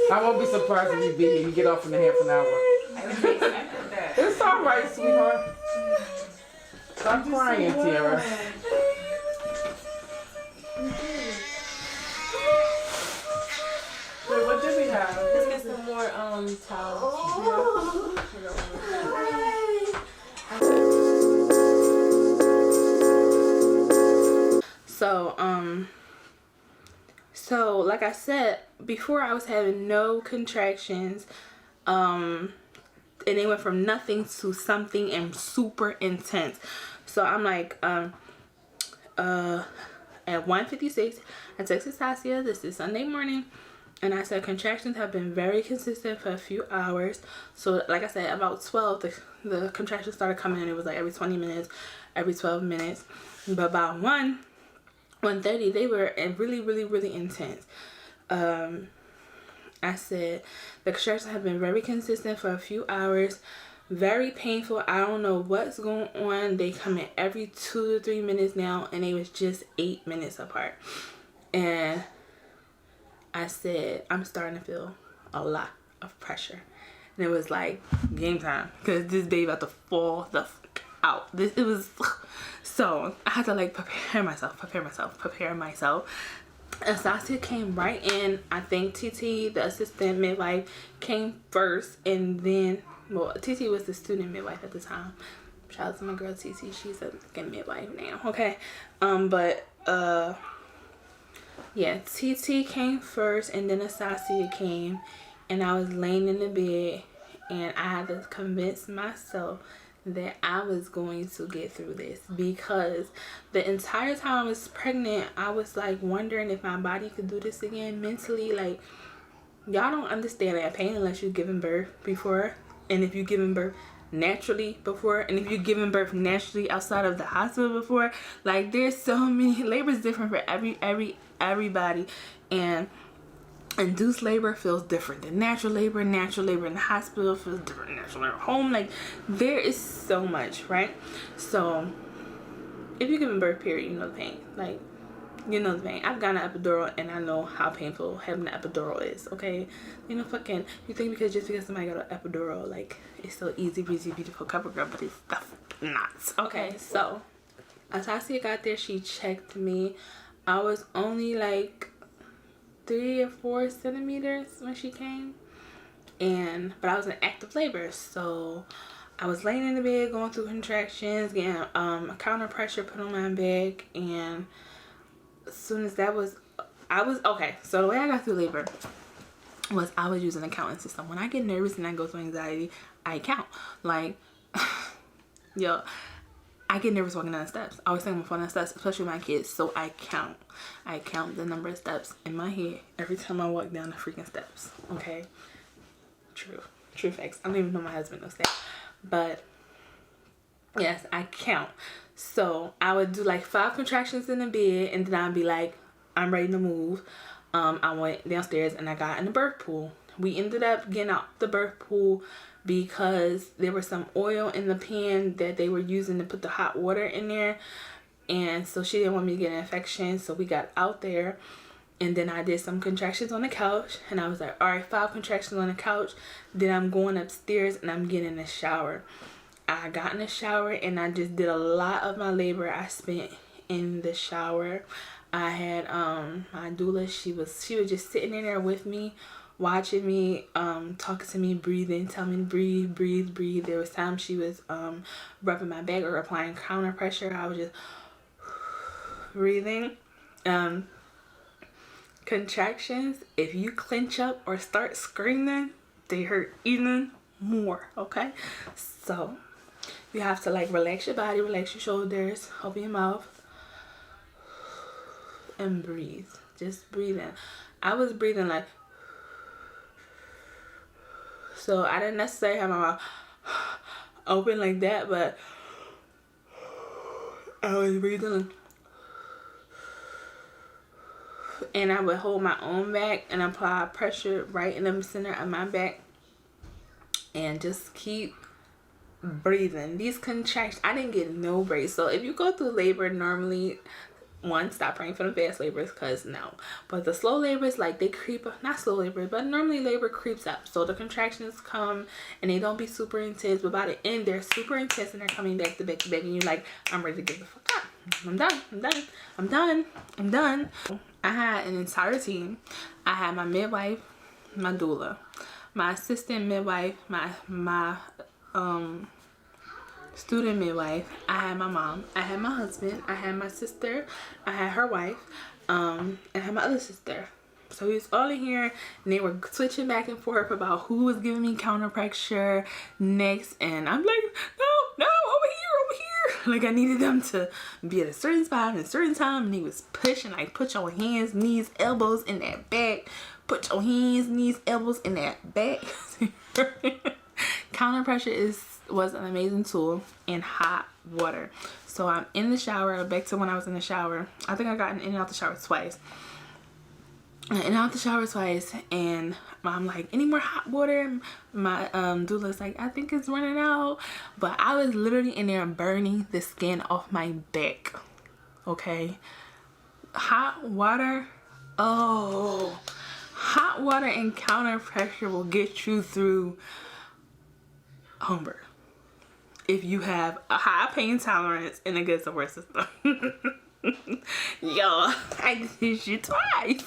I won't be surprised if you be here. You get off in a half an hour. It's all right, sweetheart. Stop crying, Tiara. Wait, what did we have? Let's get some more towels. So like I said before, I was having no contractions, and they went from nothing to something and super intense. So I'm like, at 1:56, I texted Tasia, this is Sunday morning, and I said contractions have been very consistent for a few hours. So like I said, about 12, the contractions started coming in. It was like every 20 minutes, every 12 minutes. But by 1:30, they were really intense. I said the contractions have been very consistent for a few hours, very painful. I don't know what's going on. They come in every 2 to 3 minutes now, and they was just 8 minutes apart. And I said, I'm starting to feel a lot of pressure. And it was like game time, because this baby about to fall the fuck out. It was, so I had to like prepare myself. And Saskia came right in. I think TT, the assistant midwife, came first, and then, well, TT was the student midwife at the time. Shout out to my girl TT. She's a fucking midwife now. Okay. Yeah, TT came first, and then Saskia came, and I was laying in the bed, and I had to convince myself that I was going to get through this, because the entire time I was pregnant, I was like wondering if my body could do this again mentally. Like, y'all don't understand that pain unless you've given birth before, and if you've given birth naturally before, and if you're giving birth naturally outside of the hospital before. Like, there's so many, labor is different for everybody, and induced labor feels different than natural labor. Natural labor in the hospital feels different than natural labor at home. Like, there is so much, right? So if you're giving birth, period, you know the pain. Like, you know the pain. I've gotten an epidural, and I know how painful having an epidural is, okay? You know, fucking, you think just because somebody got an epidural, like, it's so easy, breezy, beautiful, cover girl, but it's not. Okay, so Asasia got there, she checked me. I was only like 3 or 4 centimeters when she came, but I was in active labor, so I was laying in the bed going through contractions, getting counter pressure put on my back, and as soon as that was, okay. So the way I got through labor was I was using a counting system. When I get nervous and I go through anxiety, I count. Like, yo, I get nervous walking down the steps. I always think I'm falling down the steps, especially with my kids. So I count. I count the number of steps in my head every time I walk down the freaking steps. Okay? True facts. I don't even know my husband knows that. But yes, I count. So I would do like 5 contractions in the bed, and then I'd be like, I'm ready to move. I went downstairs and I got in the birth pool. We ended up getting out the birth pool because there was some oil in the pan that they were using to put the hot water in there, and so she didn't want me to get an infection. So we got out there, and then I did some contractions on the couch, and I was like, all right, 5 contractions on the couch. Then I'm going upstairs and I'm getting in the shower. I got in the shower and I just did a lot of my labor I spent in the shower. I had my doula, she was just sitting in there with me, watching me, talking to me, breathing, telling me to breathe. There was times she was rubbing my back or applying counter pressure. I was just breathing. Contractions, if you clench up or start screaming, they hurt even more, okay? So you have to like relax your body, relax your shoulders, open your mouth, and breathe. Just breathe in. I was breathing like, so I didn't necessarily have my mouth open like that, but I was breathing, and I would hold my own back and apply pressure right in the center of my back and just keep breathing. These contractions, I didn't get no break. So if you go through labor normally, one, stop praying for the fast labors, because no. But the slow labors, like, they creep up, not slow labor, but normally labor creeps up. So the contractions come and they don't be super intense, but by the end they're super intense and they're coming back to back to back, and you're like, I'm ready to give the fuck up. I'm done. I had an entire team. I had my midwife, my doula, my assistant midwife, my student midwife. I had my mom, I had my husband, I had my sister, I had her wife, and I had my other sister. So we was all in here and they were switching back and forth about who was giving me counter pressure next, and I'm like, no, over here. Like, I needed them to be at a certain spot at a certain time, and he was pushing, like, put your hands, knees, elbows in that back. Put your hands, knees, elbows in that back. Counter pressure was an amazing tool in hot water. So I'm in the shower, back to when I was in the shower. I think I got in and out the shower twice. In and out the shower twice, and I'm like, any more hot water? My doula's like, I think it's running out. But I was literally in there burning the skin off my back. Okay, hot water. Oh, hot water and counter pressure will get you through home birth if you have a high pain tolerance and a good support system. Yo, I did shit twice,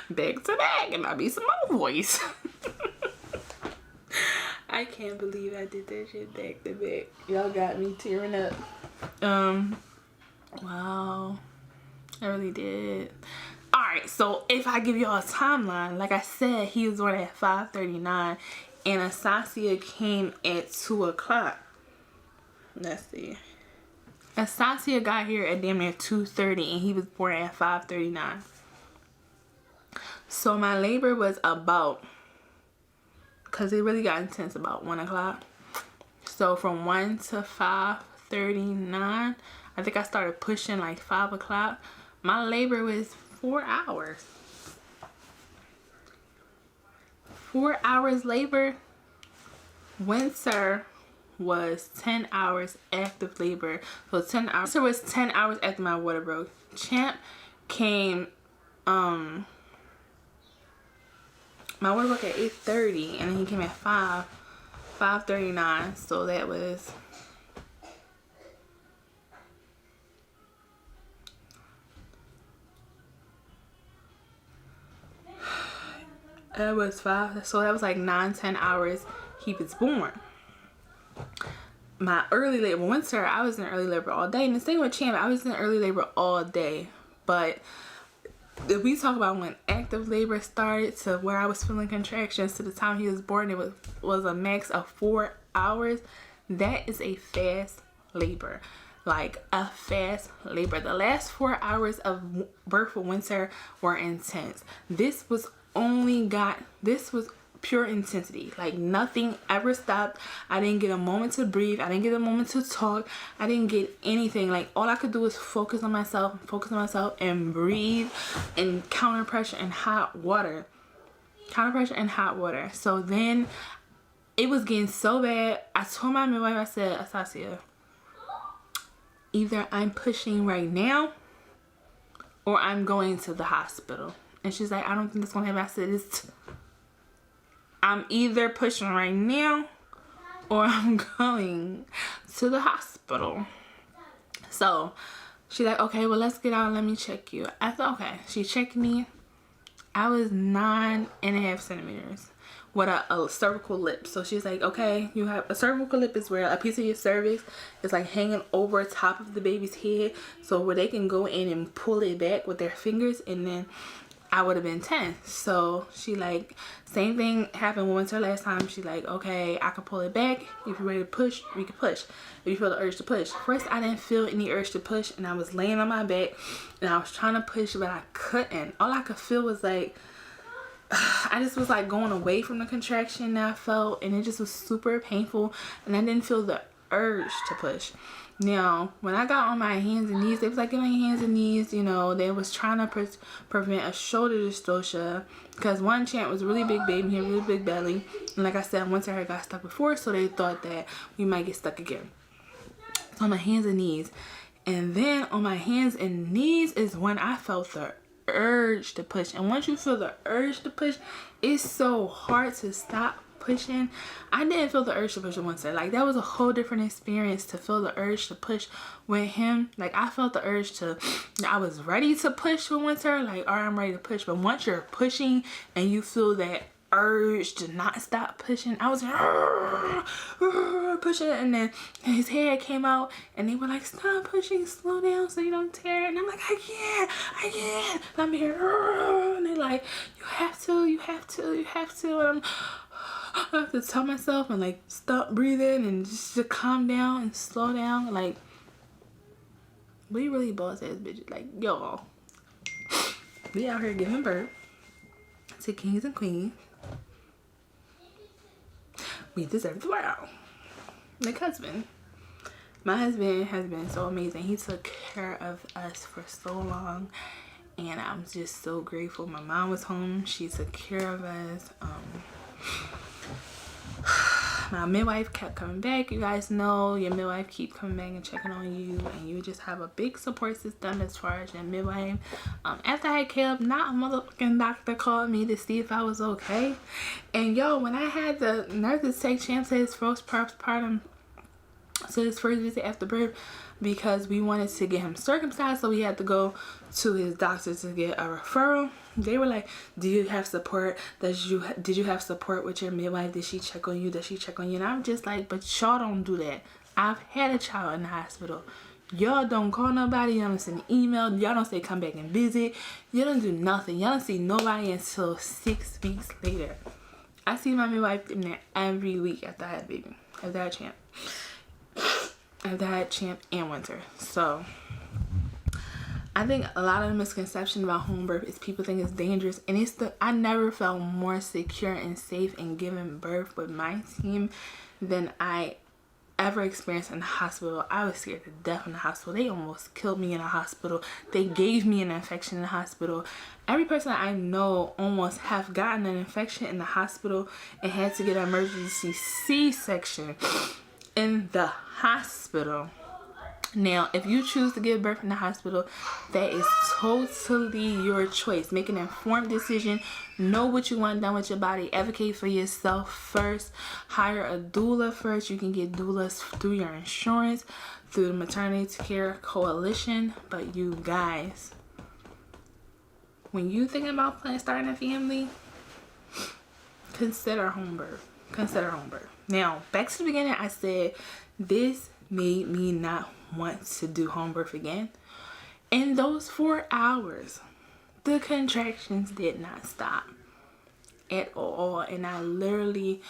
back to back, and might be some more voice. I can't believe I did that shit back to back. Y'all got me tearing up. Wow, I really did. All right, so if I give y'all a timeline, like I said, he was born at 5:39, and Asasia came at 2 o'clock. Let's see. Asasia got here at damn near 2:30, and he was born at 5:39. So my labor was about, because it really got intense, about 1 o'clock. So from 1 to 5:39, I think I started pushing like 5 o'clock. My labor was 4 hours. 4 hours labor. Winter was 10 hours active labor. So 10 hours. So it was 10 hours after my water broke. Champ came, my water broke at 8:30, and then he came at 5:39. So that was, that was 5. So that was like 9-10 hours he was born. My early labor, Winter, I was in early labor all day. And the same with Champ, I was in early labor all day. But if we talk about when active labor started to where I was feeling contractions to the time he was born, it was a max of 4 hours. That is a fast labor. Like a fast labor. The last 4 hours of birth for Winter were intense. This was pure intensity. Like, nothing ever stopped. I didn't get a moment to breathe. I didn't get a moment to talk. I didn't get anything. Like, all I could do was focus on myself and breathe, and counter pressure and hot water. So then it was getting so bad. I told my midwife, I said, Asasia, either I'm pushing right now or I'm going to the hospital. And she's like, I don't think that's gonna happen. I said, I'm either pushing right now or I'm going to the hospital. So she's like, okay, well, let's get out. Let me check you. I thought, okay. She checked me. I was 9.5 centimeters with a cervical lip. So she's like, okay, you have a cervical lip is where a piece of your cervix is like hanging over top of the baby's head. So where they can go in and pull it back with their fingers, and then I would have been 10. So she like, same thing happened with Winter last time. She like, okay, I can pull it back. If you're ready to push, we can push. If you feel the urge to push. First, I didn't feel any urge to push, and I was laying on my back and I was trying to push, but I couldn't. All I could feel was like, I just was like going away from the contraction that I felt, and it just was super painful, and I didn't feel the urge to push. Now, when I got on my hands and knees, they was like, get on your hands and knees, you know, they was trying to prevent a shoulder dystocia, because one Champ was really big baby, he had really big belly, and like I said, Winter had got stuck before, so they thought that we might get stuck again. So on my hands and knees, And then on my hands and knees is when I felt the urge to push. And once you feel the urge to push, it's so hard to stop pushing. I didn't feel the urge to push on Winter. Like, that was a whole different experience to feel the urge to push with him. Like, I felt the urge to, I was ready to push with Winter. Like, all right, I'm ready to push. But once you're pushing and you feel that urge to not stop pushing, I was pushing, and then his hair came out and they were like, stop pushing, slow down so you don't tear it. And I'm like, I can't. And I'm here, and they're like, you have to. And I have to tell myself and like stop breathing and just to calm down and slow down. Like, we really boss ass bitches. Like, y'all, we out here giving birth to kings and queens. We deserve the world. Like, my husband has been so amazing. He took care of us for so long, and I'm just so grateful. My mom was home, she took care of us. My midwife kept coming back. You guys know your midwife keep coming back and checking on you, and you just have a big support system as far as your midwife. After I had Caleb, not a motherfucking doctor called me to see if I was okay. And yo, when I had the nurses take Champ to his first postpartum, so his first visit after birth, because we wanted to get him circumcised, so we had to go to his doctor to get a referral. They were like, do you have support? Did you have support with your midwife? Did she check on you? And I'm just like, but y'all don't do that. I've had a child in the hospital. Y'all don't call nobody. Y'all don't send an email. Y'all don't say come back and visit. You don't do nothing. Y'all don't see nobody until 6 weeks later. I see my midwife in there every week after I had a baby. After I had Champ. After I had Champ and Winter. So I think a lot of the misconception about home birth is people think it's dangerous, and I never felt more secure and safe in giving birth with my team than I ever experienced in the hospital. I was scared to death in the hospital. They almost killed me in the hospital. They gave me an infection in the hospital. Every person I know almost have gotten an infection in the hospital and had to get an emergency C-section in the hospital. Now, if you choose to give birth in the hospital, that is totally your choice. Make an informed decision. Know what you want done with your body. Advocate for yourself first. Hire a doula first. You can get doulas through your insurance, through the Maternity Care Coalition. But you guys, when you think about starting a family, consider home birth. Consider home birth. Now, back to the beginning, I said this made me not want to do home birth again. In those 4 hours, the contractions did not stop at all, and I literally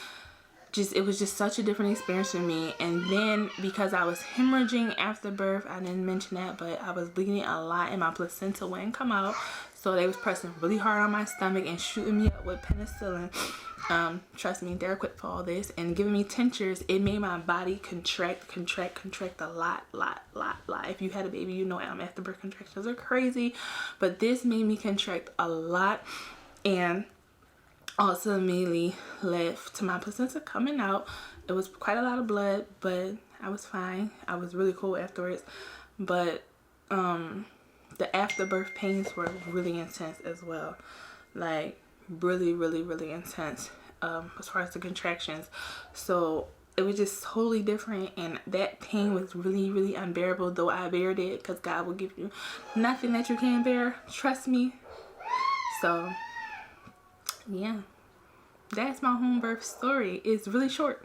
it was just such a different experience for me. And then because I was hemorrhaging after birth, I didn't mention that, but I was bleeding a lot and my placenta wouldn't come out, so they was pressing really hard on my stomach and shooting me up with penicillin. Trust me, they're equipped for all this, and giving me tinctures. It made my body contract a lot. If you had a baby, you know after birth contractions are crazy, but this made me contract a lot, and also immediately led to my placenta coming out. It was quite a lot of blood, but I was fine. I was really cool afterwards, but the afterbirth pains were really intense as well. Like, really intense as far as the contractions. So it was just totally different, and that pain was really unbearable, though I bared it because God will give you nothing that you can't bear. Trust me. So yeah, that's my home birth story. It's really short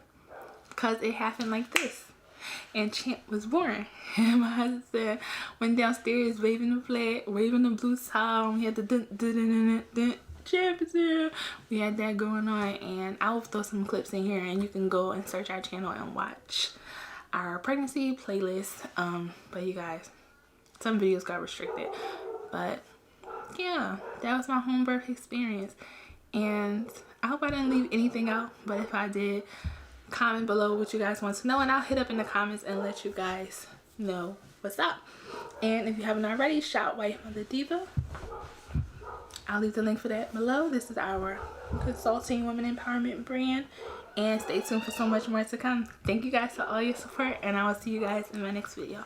because it happened like this. And Champ was born, and my husband went downstairs waving the flag, waving the blue towel. We had the Champ is here. We had that going on, and I will throw some clips in here, and you can go and search our channel and watch our pregnancy playlist. But you guys, some videos got restricted, but yeah, that was my home birth experience, and I hope I didn't leave anything out, but if I did, comment below what you guys want to know, and I'll hit up in the comments and let you guys know what's up. And if you haven't already, shout White Mother Diva. I'll leave the link for that below. This is our Consulting Women Empowerment brand, and stay tuned for so much more to come. Thank you guys for all your support, and I will see you guys in my next video.